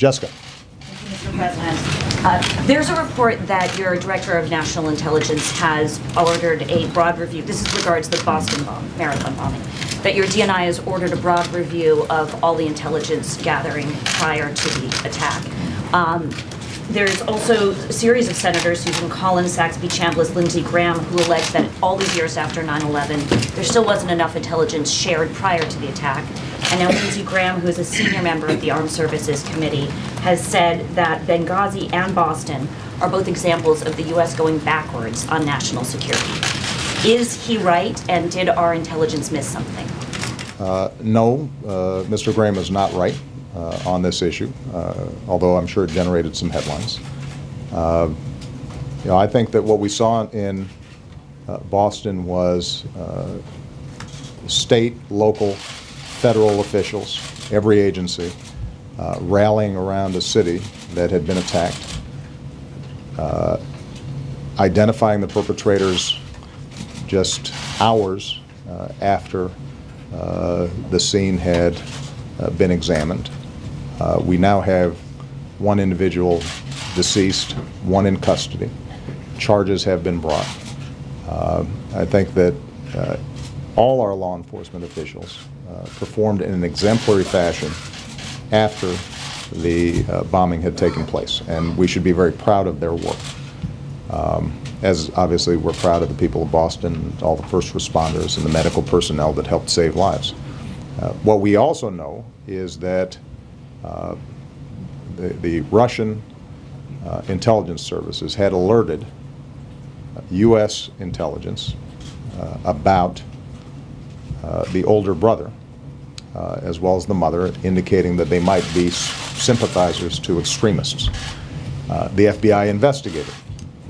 Jessica. Mr. President, there's a report that your Director of National Intelligence has ordered a broad review. This is regards the Boston marathon bombing. That your DNI has ordered a broad review of all the intelligence gathering prior to the attack. There's also a series of senators, Susan Collins, Saxby Chambliss, Lindsey Graham, who allege that all these years after 9/11, there still wasn't enough intelligence shared prior to the attack. And now Lindsey Graham, who is a senior member of the Armed Services Committee, has said that Benghazi and Boston are both examples of the U.S. going backwards on national security. Is he right, and did our intelligence miss something? No, Mr. Graham is not right on this issue, although I'm sure it generated some headlines. I think that what we saw in Boston was state, local, federal officials, every agency, rallying around a city that had been attacked, identifying the perpetrators just hours after the scene had been examined. We now have one individual deceased, one in custody. Charges have been brought. I think that all our law enforcement officials performed in an exemplary fashion after the bombing had taken place, and we should be very proud of their work. As obviously we're proud of the people of Boston, and all the first responders and the medical personnel that helped save lives. What we also know is that the Russian intelligence services had alerted U.S. intelligence about the older brother, as well as the mother, indicating that they might be sympathizers to extremists. The FBI investigated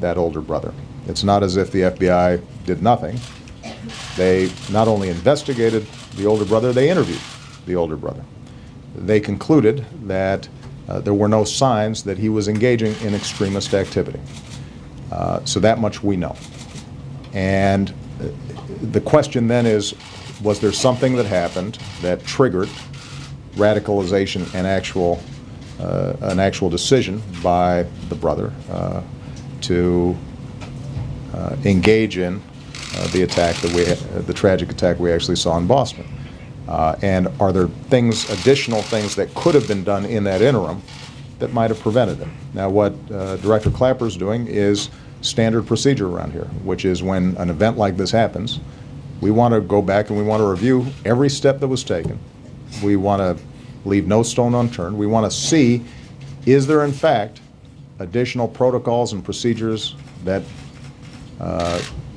that older brother. It's not as if the FBI did nothing. They not only investigated the older brother, they interviewed the older brother. They concluded that there were no signs that he was engaging in extremist activity. So that much we know. And the question then is, was there something that happened that triggered radicalization and an actual decision by the brother to engage in the attack the tragic attack we actually saw in Boston? And are there additional things that could have been done in that interim that might have prevented it? Now, what Director Clapper's doing is standard procedure around here, which is when an event like this happens, we want to go back and we want to review every step that was taken. We want to leave no stone unturned. We want to see, is there in fact additional protocols and procedures that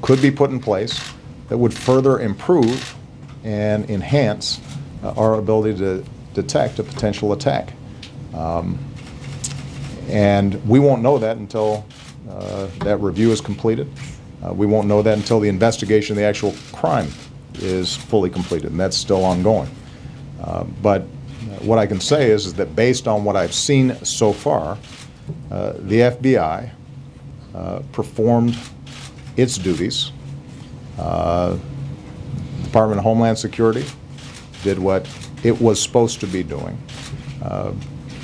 could be put in place that would further improve and enhance our ability to detect a potential attack. And we won't know that until that review is completed. We won't know that until the investigation of the actual crime is fully completed, and that's still ongoing. But what I can say is that based on what I've seen so far, the FBI performed its duties. Department of Homeland Security did what it was supposed to be doing.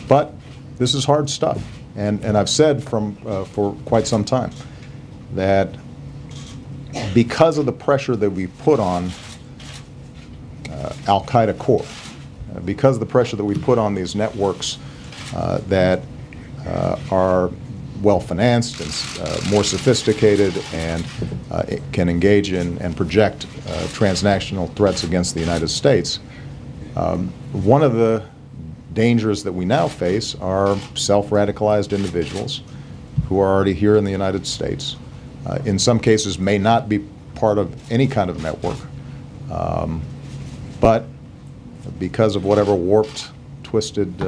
But this is hard stuff. And I've said for quite some time that because of the pressure that we put on Al-Qaeda core, because of the pressure that we put on these networks that are well-financed and more sophisticated and can engage in and project transnational threats against the United States, one of the dangers that we now face are self-radicalized individuals who are already here in the United States. In some cases may not be part of any kind of network, but because of whatever warped, twisted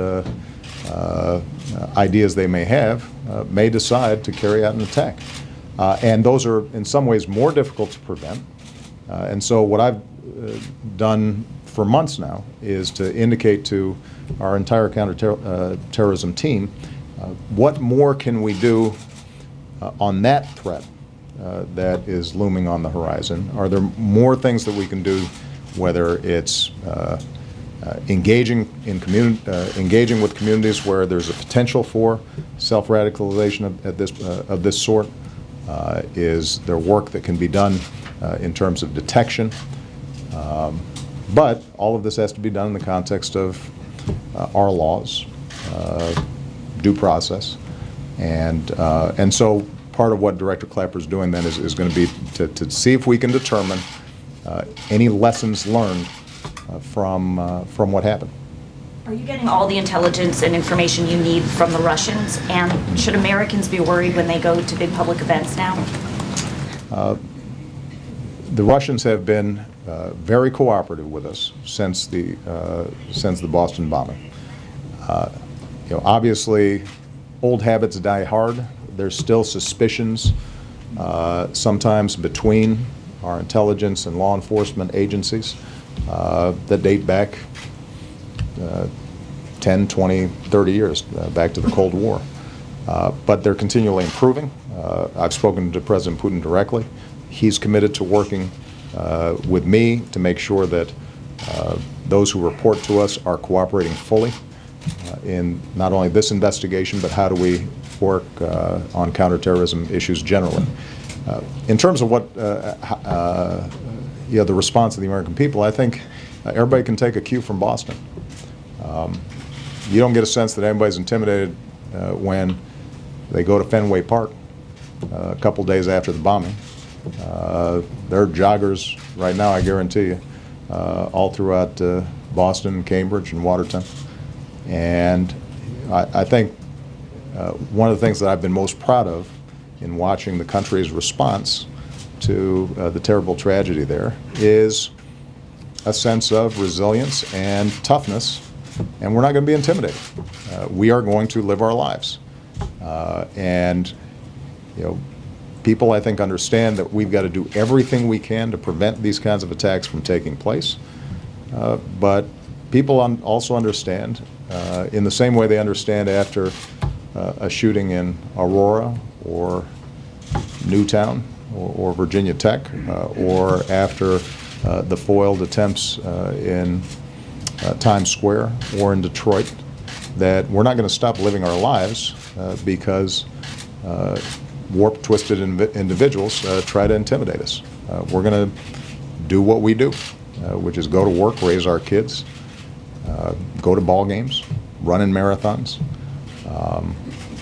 ideas they may have, may decide to carry out an attack. And those are in some ways more difficult to prevent. And so what I've done for months now is to indicate to our entire counterterrorism team what more can we do on that threat that is looming on the horizon. Are there more things that we can do, whether it's engaging with communities where there's a potential for self-radicalization of this sort is there work that can be done in terms of detection. But all of this has to be done in the context of our laws, due process, and so part of what Director Clapper's doing then is going to be to see if we can determine any lessons learned from what happened. Are you getting all the intelligence and information you need from the Russians? And should Americans be worried when they go to big public events now? The Russians have been very cooperative with us since the Boston bombing. Obviously, old habits die hard. There's still suspicions, sometimes between our intelligence and law enforcement agencies that date back 10, 20, 30 years, back to the Cold War. But they're continually improving. I've spoken to President Putin directly. He's committed to working with me to make sure that those who report to us are cooperating fully in not only this investigation, but how do we work on counterterrorism issues generally. In terms of what the response of the American people, I think everybody can take a cue from Boston. You don't get a sense that anybody's intimidated when they go to Fenway Park a couple days after the bombing. There are joggers right now, I guarantee you, all throughout Boston, Cambridge, and Watertown. And I think one of the things that I've been most proud of in watching the country's response to the terrible tragedy there is a sense of resilience and toughness, and we're not going to be intimidated. We are going to live our lives. And people, I think, understand that we've got to do everything we can to prevent these kinds of attacks from taking place. But people also understand, in the same way they understand after a shooting in Aurora or Newtown or Virginia Tech, or after the foiled attempts in Times Square or in Detroit, that we're not going to stop living our lives because warped, twisted individuals try to intimidate us. We're going to do what we do, which is go to work, raise our kids, go to ball games, run in marathons,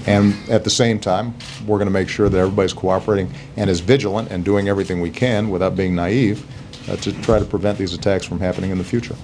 and at the same time, we're going to make sure that everybody's cooperating and is vigilant and doing everything we can without being naive to try to prevent these attacks from happening in the future.